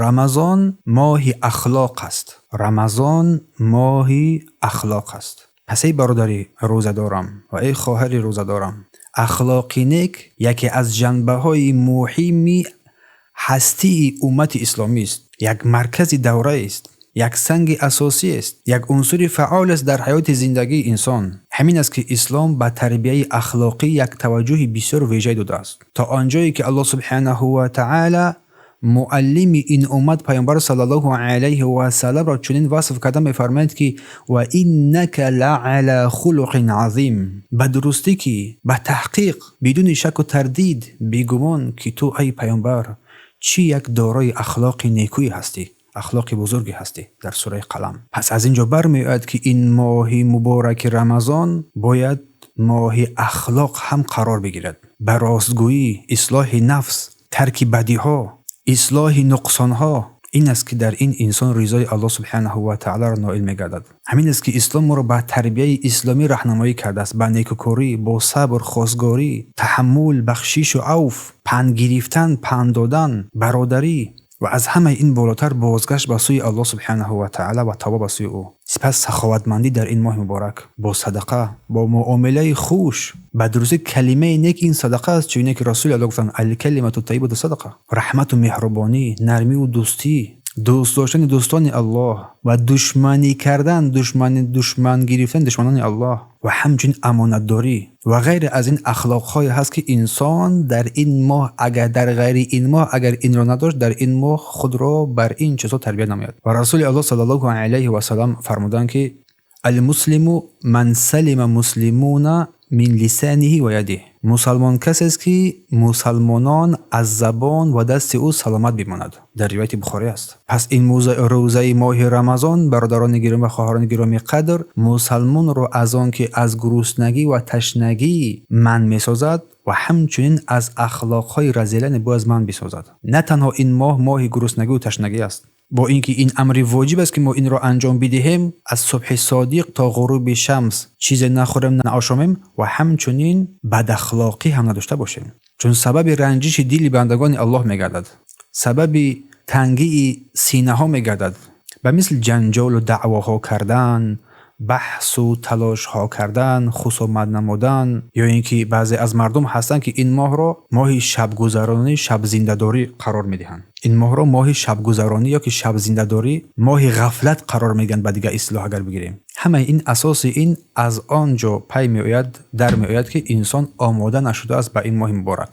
رمضان ماه اخلاق است. رمضان ماه اخلاق است. پس ای برادری روزدارم و ای خواهر روزدارم، اخلاق نیک یکی از جنبه‌های مهم هستی امت اسلامی است. یک مرکز دوره است، یک سنگ اساسی است، یک عنصر فعال است در حیات زندگی انسان. همین است که اسلام به تربیت اخلاقی یک توجه بسیار ویژه داده است، تا آنجایی که الله سبحانه و تعالی معلم این امت پیامبر صلی الله علیه و سلم را چنین وصف کرده می‌فرماید که و انک لعلی خلق عظیم، به درستی که به تحقیق بدون شک و تردید بیگمان که تو ای پیامبر چی یک دارای اخلاق نیکویی هستی، اخلاق بزرگی هستی. در سوره قلم. پس از اینجا برمیاد که این ماه مبارک رمضان باید ماه اخلاق هم قرار بگیرد، به راستگویی، اصلاح نفس، ترک بدیها، اصلاح نقصانها. این است که در این انسان رضای الله سبحانه و تعالی را نائل می‌گردد. همین است که اسلام ما را به تربیت اسلامی راهنمایی کرده است، به نیکوکاری، با صبر، خواستگاری، تحمل، بخشش و عفو، پند گرفتن، پند دادن، برادری و از همه این بالاتر بازگشت به سوی الله سبحانه و تعالی و توبه به سوی او. سپس سخاوتمندی در این ماه مبارک، با صدقه، با معامله خوش، به درستی کلمه نیک این صدقه است، چون که رسول الله گفتند الکلمة الطیبة صدقه. رحمت و مهربانی، نرمی و دوستی، دوست داشتن دوستان الله و دشمنی کردن، دشمن گرفتن دشمنان الله و همچنین امانت داری و غیر از این اخلاق‌های هست که انسان در این ماه اگر در غیر این ماه اگر این را نداشت، در این ماه خود را بر این چیزا تربیت نماید. و رسول الله صلی الله علیه و سلم فرمودند که المسلم من سلم مسلمون من لسانه و یده. مسلمان کسی است که مسلمانان از زبان و دست او سلامت بماند. در روایت بخاری است. پس این روزه ماه رمضان برادران گرامی و خواهران گرامی قدر مسلمان را از آن که از گرسنگی و تشنگی من می‌سازد و همچنین از اخلاق‌های رذیله باز من بسازد. نه تنها این ماه گرسنگی و تشنگی است، با اینکه این امر واجب است که ما این را انجام بدهیم، از صبح صادق تا غروب شمس چیز نخوریم نه آشامیم و همچنین بد اخلاقی هم نداشته باشیم، چون سبب رنجش دل بندگان الله میگردد، سبب تنگی سینه ها میگردد، به مثل جنجال و دعواها کردن، بحث و تلاش ها کردن، خصومت نمودن، یا اینکه بعضی از مردم هستند که این ماه را ماه شب گذرانی، شب زنده‌داری قرار میدهند. این ماه را ماه شب گذرانی یا که شب زنده‌داری، ماه غفلت قرار میگن. به دیگه اصطلاح اگر بگیریم، همه این اساس این از آنجا پی میآید در میآید که انسان آماده نشده است به این ماه مبارک.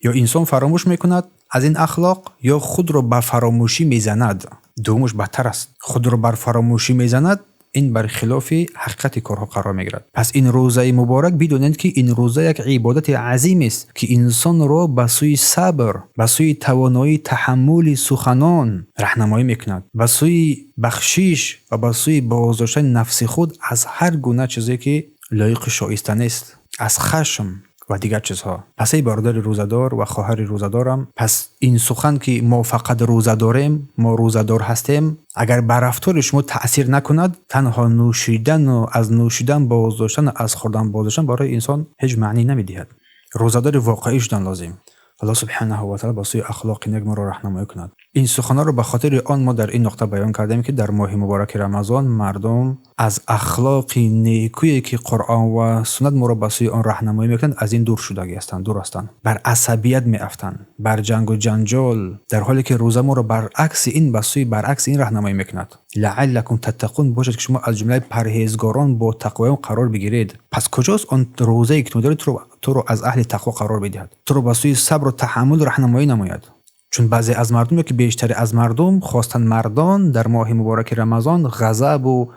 یا انسان فراموش میکند از این اخلاق، یا خود را به فراموشی میزند. دومش بدتر است، خود را بر فراموشی میزند. این بر خلاف حقیقت کارها قرار میگیرد. پس این روزه مبارک بدونید که این روزه یک عبادت عظیم است که انسان را به سوی صبر، به سوی توانایی تحمل سخنان راهنمایی میکند، به سوی بخشش و به سوی بازداشتن نفس خود از هر گونه چیزی که لایق شایسته نیست، از خشم و دیگر چیزها. پس ای برادر روزدار و خواهر روزدارم، پس این سخن که ما فقط روزداریم، ما روزدار هستیم، اگر بر رفتار شما تأثیر نکند، تنها نوشیدن و از نوشیدن بازداشتن، از خوردن بازداشتن برای انسان هیچ معنی نمیدهد. روزدار واقعی شدن لازم. الله سبحانه و تعالی با سوی اخلاق نیک ما را راهنمایی کند. این سخن‌ها را به خاطر آن ما در این نقطه بیان کردیم که در ماه مبارک رمضان مردم از اخلاق نیکویی که قرآن و سنت ما را به سوی آن راهنمایی میکنند از این دور شدگی هستند، دور هستند، بر عصبیت میافتند، بر جنگ و جنجال، در حالی که روزه ما را برعکس این به سوی برعکس این راهنمایی میکند. لعلکم تتقون، باشد که شما از جمله پرهیزگاران با تقوا قرار بگیرید. پس کجاست آن روزه‌ای که تو رو از اهل تقوا قرار بدهد، تو رو به سوی صبر و تحمل راهنمایی نماید؟ چون بعضی از مردم که بیشتر از مردم خواستن مردان در ماه مبارک رمضان غضب و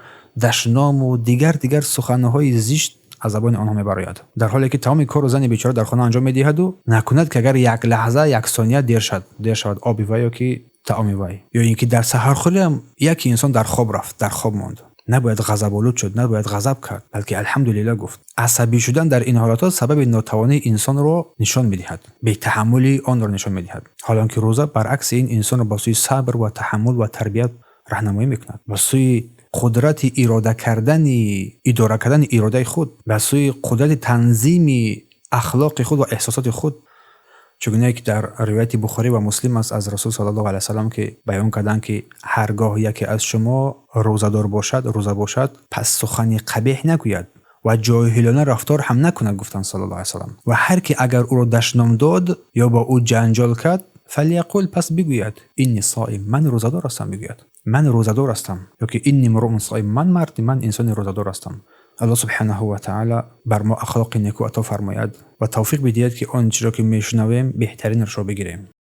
دشنام و دیگر سخنهای زشت از زبان آنها میبراید، در حالی که تمام کار زن بیچاره در خانه انجام میدهد و نکند که اگر یک لحظه، یک ثانیه دیر شد آبی وی یا که طعامی وی، یا اینکه در سحرخوری هم یک انسان در خواب رفت، در خواب ماند. نباید غضب‌آلود شد، نباید غضب کرد، بلکه الحمدلله گفت. عصبی شدن در این حالات سبب ناتوانی انسان را نشان می‌دهد، بی تحملی آن را نشان می‌دهد، حالانکه روزه برعکس این انسان را با سوی صبر و تحمل و تربیت راهنمایی می‌کند، با سوی قدرت اداره کردن اراده خود، با سوی قدرت تنظیم اخلاق خود و احساسات خود. چگونه که در روایت بخاری و مسلم است از رسول صلی الله علیه و سلم که بیان کردند که هرگاه یکی از شما روزدار باشد پس سخنی قبیح نگوید و جاهلانه رفتار هم نکند، گفتند صلی الله علیه و سلم. و هر کی اگر او را دشنام داد یا با او جنجال کرد فلیقول، پس بگوید اینی صائم، من روزدار هستم، بگوید من روزدار هستم، یا که اینی امرؤ صائم، من انسان روزدار هستم. الله سبحانه و تعالی بر ما اخلاق نیکو عطا فرماید و توفیق بدهد که آنچه را که میشنویم بهترینش را بگیریم.